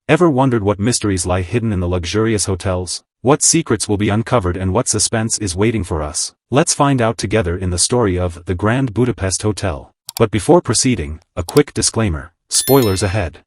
Ever wondered what mysteries lie hidden in the luxurious hotels? What secrets will be uncovered and what suspense is waiting for us? Let's find out together in the story of the Grand Budapest Hotel. But before proceeding, a quick disclaimer. Spoilers ahead.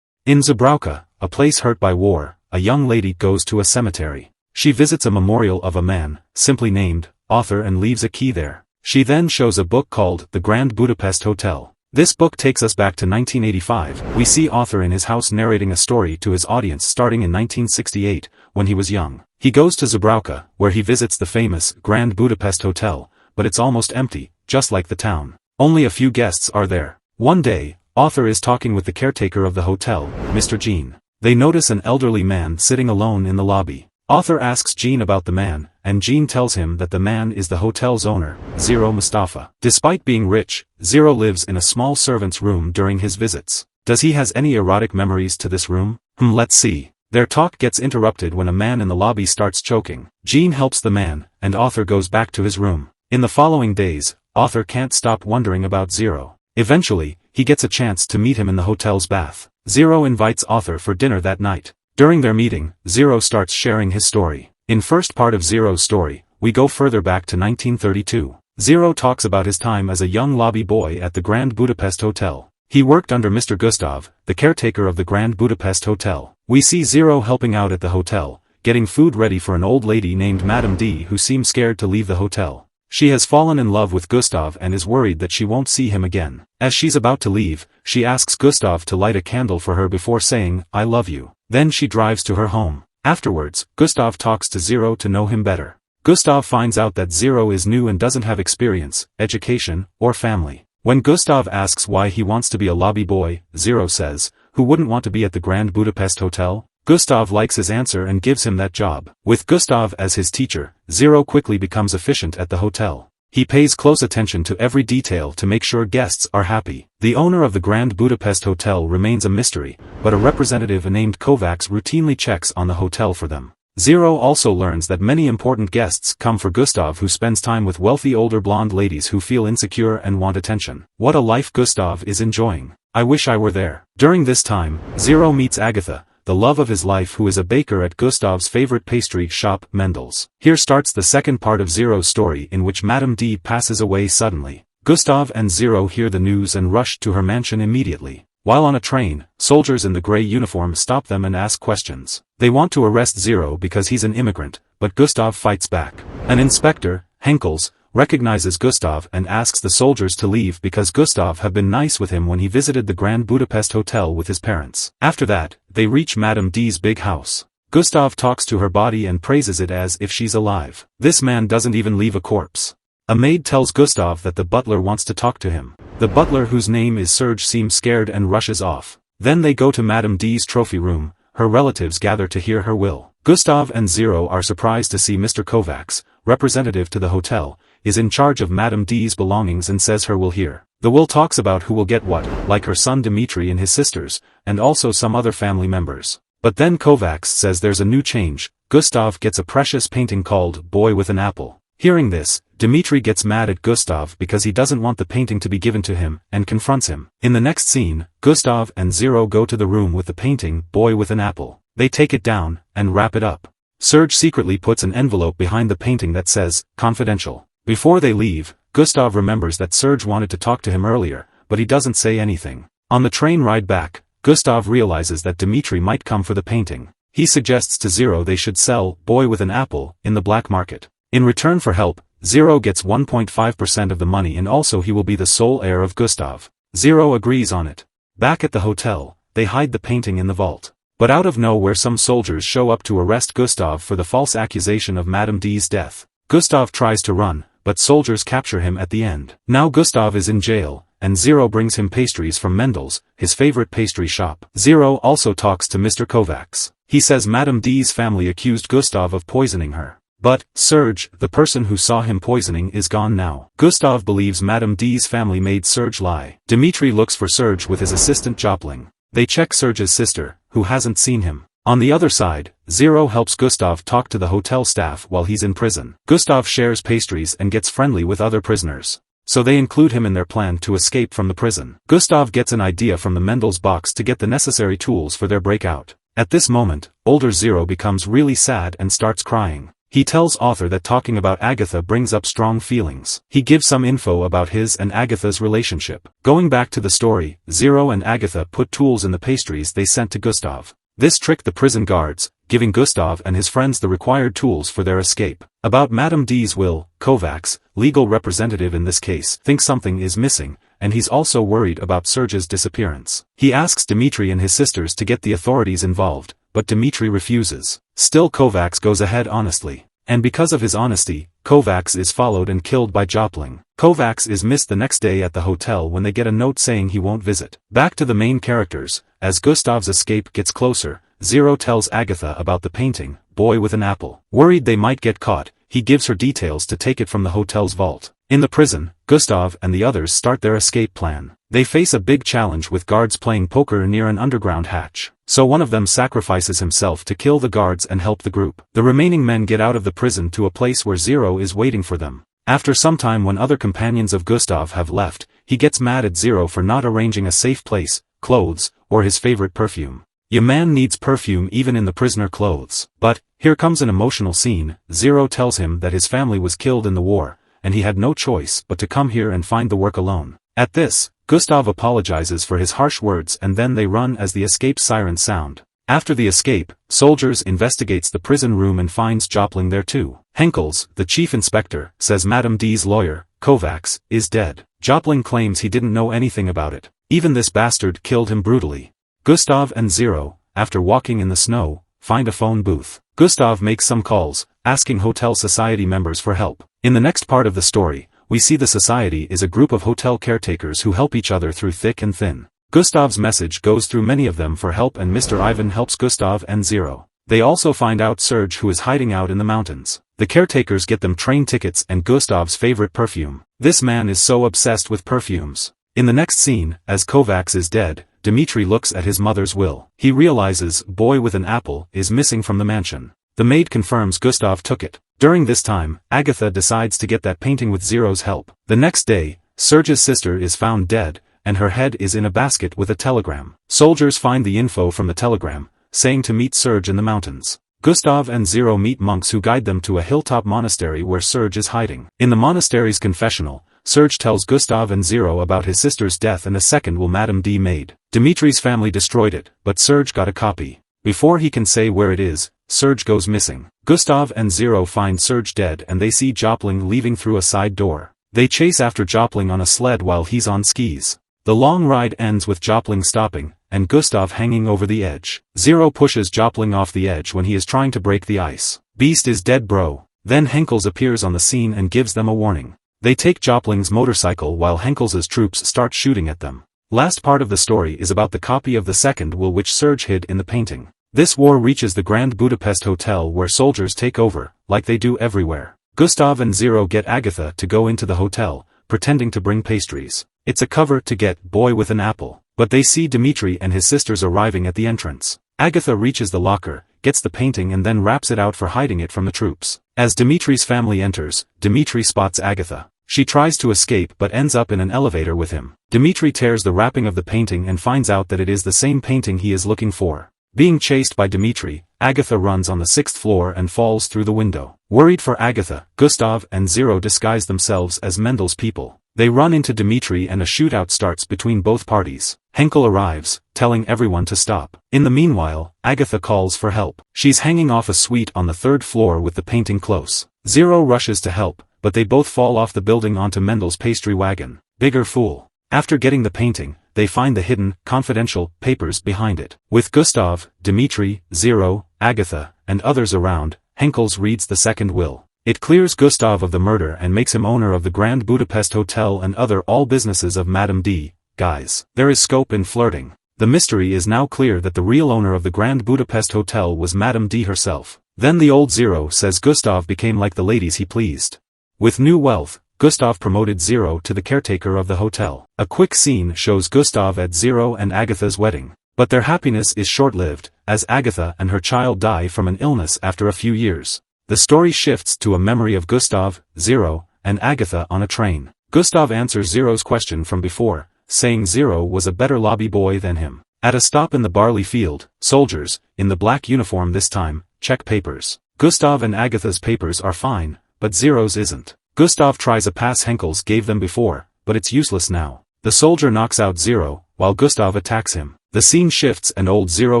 In Zubrowka, a place hurt by war, a young lady goes to a cemetery. She visits a memorial of a man, simply named author, and leaves a key there. She then shows a book called The Grand Budapest Hotel. This book takes us back to 1985. We see author in his house narrating a story to his audience starting in 1968, when he was young. He goes to Zubrowka, where he visits the famous Grand Budapest Hotel, but it's almost empty, just like the town. Only a few guests are there. One day, author is talking with the caretaker of the hotel, Mr. Jean. They notice an elderly man sitting alone in the lobby. Author asks Jean about the man, and Jean tells him that the man is the hotel's owner, Zero Mustafa. Despite being rich, Zero lives in a small servant's room during his visits. Does he has any erotic memories to this room? Let's see. Their talk gets interrupted when a man in the lobby starts choking. Jean helps the man, and author goes back to his room. In the following days, author can't stop wondering about Zero. Eventually, he gets a chance to meet him in the hotel's bath. Zero invites author for dinner that night. During their meeting, Zero starts sharing his story. In first part of Zero's story, we go further back to 1932. Zero talks about his time as a young lobby boy at the Grand Budapest Hotel. He worked under Mr. Gustav, the caretaker of the Grand Budapest Hotel. We see Zero helping out at the hotel, getting food ready for an old lady named Madame D who seems scared to leave the hotel. She has fallen in love with Gustav and is worried that she won't see him again. As she's about to leave, she asks Gustav to light a candle for her before saying, "I love you." Then she drives to her home. Afterwards, Gustav talks to Zero to know him better. Gustav finds out that Zero is new and doesn't have experience, education, or family. When Gustav asks why he wants to be a lobby boy, Zero says, "Who wouldn't want to be at the Grand Budapest Hotel?" Gustav likes his answer and gives him that job. With Gustav as his teacher, Zero quickly becomes efficient at the hotel. He pays close attention to every detail to make sure guests are happy. The owner of the Grand Budapest Hotel remains a mystery, but a representative named Kovacs routinely checks on the hotel for them. Zero also learns that many important guests come for Gustav, who spends time with wealthy older blonde ladies who feel insecure and want attention. What a life Gustav is enjoying. I wish I were there. During this time, Zero meets Agatha, the love of his life, who is a baker at Gustav's favorite pastry shop, Mendel's. Here starts the second part of Zero's story, in which Madame D passes away suddenly. Gustav and Zero hear the news and rush to her mansion immediately. While on a train, soldiers in the gray uniform stop them and ask questions. They want to arrest Zero because he's an immigrant, but Gustav fights back. An inspector, Henkels, recognizes Gustav and asks the soldiers to leave because Gustav have been nice with him when he visited the Grand Budapest Hotel with his parents. After that, they reach Madame D's big house. Gustav talks to her body and praises it as if she's alive. This man doesn't even leave a corpse. A maid tells Gustav that the butler wants to talk to him. The butler, whose name is Serge, seems scared and rushes off. Then they go to Madame D's trophy room. Her relatives gather to hear her will. Gustav and Zero are surprised to see Mr. Kovacs, representative to the hotel, is in charge of Madame D's belongings and says her will here. The will talks about who will get what, like her son Dmitri and his sisters, and also some other family members. But then Kovacs says there's a new change. Gustav gets a precious painting called Boy with an Apple. Hearing this, Dmitri gets mad at Gustav because he doesn't want the painting to be given to him, and confronts him. In the next scene, Gustav and Zero go to the room with the painting Boy with an Apple. They take it down, and wrap it up. Serge secretly puts an envelope behind the painting that says, "Confidential." Before they leave, Gustav remembers that Serge wanted to talk to him earlier, but he doesn't say anything. On the train ride back, Gustav realizes that Dmitri might come for the painting. He suggests to Zero they should sell Boy with an Apple in the black market. In return for help, Zero gets 1.5% of the money, and also he will be the sole heir of Gustav. Zero agrees on it. Back at the hotel, they hide the painting in the vault. But out of nowhere some soldiers show up to arrest Gustav for the false accusation of Madame D's death. Gustav tries to run, but soldiers capture him at the end. Now Gustav is in jail, and Zero brings him pastries from Mendel's, his favorite pastry shop. Zero also talks to Mr. Kovacs. He says Madame D's family accused Gustav of poisoning her. But, Serge, the person who saw him poisoning, is gone now. Gustav believes Madame D's family made Serge lie. Dmitri looks for Serge with his assistant Jopling. They check Serge's sister, who hasn't seen him. On the other side, Zero helps Gustav talk to the hotel staff while he's in prison. Gustav shares pastries and gets friendly with other prisoners. So they include him in their plan to escape from the prison. Gustav gets an idea from the Mendel's box to get the necessary tools for their breakout. At this moment, older Zero becomes really sad and starts crying. He tells Author that talking about Agatha brings up strong feelings. He gives some info about his and Agatha's relationship. Going back to the story, Zero and Agatha put tools in the pastries they sent to Gustav. This tricked the prison guards, giving Gustav and his friends the required tools for their escape. About Madame D's will, Kovacs, legal representative in this case, thinks something is missing, and he's also worried about Serge's disappearance. He asks Dmitri and his sisters to get the authorities involved, but Dmitri refuses. Still Kovacs goes ahead honestly. And because of his honesty, Kovacs is followed and killed by Jopling. Kovacs is missed the next day at the hotel when they get a note saying he won't visit. Back to the main characters, as Gustav's escape gets closer, Zero tells Agatha about the painting, Boy with an Apple. Worried they might get caught, he gives her details to take it from the hotel's vault. In the prison, Gustav and the others start their escape plan. They face a big challenge with guards playing poker near an underground hatch, so one of them sacrifices himself to kill the guards and help the group. The remaining men get out of the prison to a place where Zero is waiting for them. After some time when other companions of Gustav have left, he gets mad at Zero for not arranging a safe place, clothes, or his favorite perfume. Your man needs perfume even in the prisoner clothes. But, here comes an emotional scene. Zero tells him that his family was killed in the war, and he had no choice but to come here and find the work alone. At this, Gustav apologizes for his harsh words and then they run as the escape sirens sound. After the escape, soldiers investigates the prison room and finds Jopling there too. Henkels, the chief inspector, says Madame D's lawyer, Kovacs, is dead. Jopling claims he didn't know anything about it. Even this bastard killed him brutally. Gustav and Zero, after walking in the snow, find a phone booth. Gustav makes some calls, asking Hotel Society members for help. In the next part of the story, we see the society is a group of hotel caretakers who help each other through thick and thin. Gustav's message goes through many of them for help and Mr. Ivan helps Gustav and Zero. They also find out Serge who is hiding out in the mountains. The caretakers get them train tickets and Gustav's favorite perfume. This man is so obsessed with perfumes. In the next scene, as Kovacs is dead, Dmitri looks at his mother's will. He realizes Boy with an Apple is missing from the mansion. The maid confirms Gustav took it. During this time, Agatha decides to get that painting with Zero's help. The next day, Serge's sister is found dead, and her head is in a basket with a telegram. Soldiers find the info from the telegram, saying to meet Serge in the mountains. Gustav and Zero meet monks who guide them to a hilltop monastery where Serge is hiding. In the monastery's confessional, Serge tells Gustav and Zero about his sister's death and a second will Madame D made. Dimitri's family destroyed it, but Serge got a copy. Before he can say where it is, Serge goes missing. Gustav and Zero find Serge dead and they see Jopling leaving through a side door. They chase after Jopling on a sled while he's on skis. The long ride ends with Jopling stopping, and Gustav hanging over the edge. Zero pushes Jopling off the edge when he is trying to break the ice. Beast is dead bro. Then Henkels appears on the scene and gives them a warning. They take Jopling's motorcycle while Henkels's troops start shooting at them. Last part of the story is about the copy of the second will which Serge hid in the painting. This war reaches the Grand Budapest Hotel where soldiers take over, like they do everywhere. Gustav and Zero get Agatha to go into the hotel, pretending to bring pastries. It's a cover to get Boy with an Apple, but they see Dmitri and his sisters arriving at the entrance. Agatha reaches the locker, gets the painting and then wraps it out for hiding it from the troops. As Dimitri's family enters, Dmitri spots Agatha. She tries to escape but ends up in an elevator with him. Dmitri tears the wrapping of the painting and finds out that it is the same painting he is looking for. Being chased by Dmitri, Agatha runs on the 6th floor and falls through the window. Worried for Agatha, Gustav and Zero disguise themselves as Mendel's people. They run into Dmitri and a shootout starts between both parties. Henkel arrives, telling everyone to stop. In the meanwhile, Agatha calls for help. She's hanging off a suite on the 3rd floor with the painting close. Zero rushes to help, but they both fall off the building onto Mendel's pastry wagon. Bigger fool. After getting the painting, they find the hidden, confidential, papers behind it. With Gustav, Dmitri, Zero, Agatha, and others around, Henkels reads the second will. It clears Gustav of the murder and makes him owner of the Grand Budapest Hotel and all businesses of Madame D. Guys, there is scope in flirting. The mystery is now clear that the real owner of the Grand Budapest Hotel was Madame D herself. Then the old Zero says Gustav became like the ladies he pleased. With new wealth, Gustav promoted Zero to the caretaker of the hotel. A quick scene shows Gustav at Zero and Agatha's wedding. But their happiness is short-lived, as Agatha and her child die from an illness after a few years. The story shifts to a memory of Gustav, Zero, and Agatha on a train. Gustav answers Zero's question from before, saying Zero was a better lobby boy than him. At a stop in the barley field, soldiers, in the black uniform this time, check papers. Gustav and Agatha's papers are fine, but Zero's isn't. Gustav tries a pass Henkels gave them before, but it's useless now. The soldier knocks out Zero, while Gustav attacks him. The scene shifts and old Zero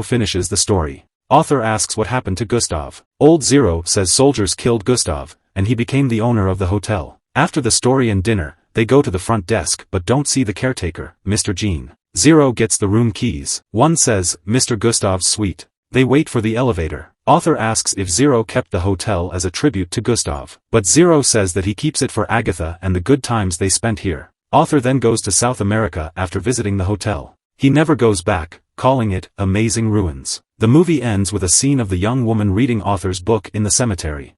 finishes the story. Author asks what happened to Gustav. Old Zero says soldiers killed Gustav, and he became the owner of the hotel. After the story and dinner, they go to the front desk but don't see the caretaker, Mr. Jean. Zero gets the room keys. One says, Mr. Gustav's suite. They wait for the elevator. Author asks if Zero kept the hotel as a tribute to Gustav. But Zero says that he keeps it for Agatha and the good times they spent here. Author then goes to South America after visiting the hotel. He never goes back, calling it Amazing Ruins. The movie ends with a scene of the young woman reading author's book in the cemetery.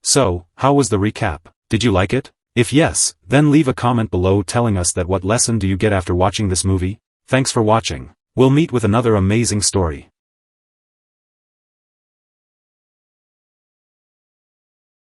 So, how was the recap? Did you like it? If yes, then leave a comment below telling us that what lesson do you get after watching this movie? Thanks for watching. We'll meet with another amazing story.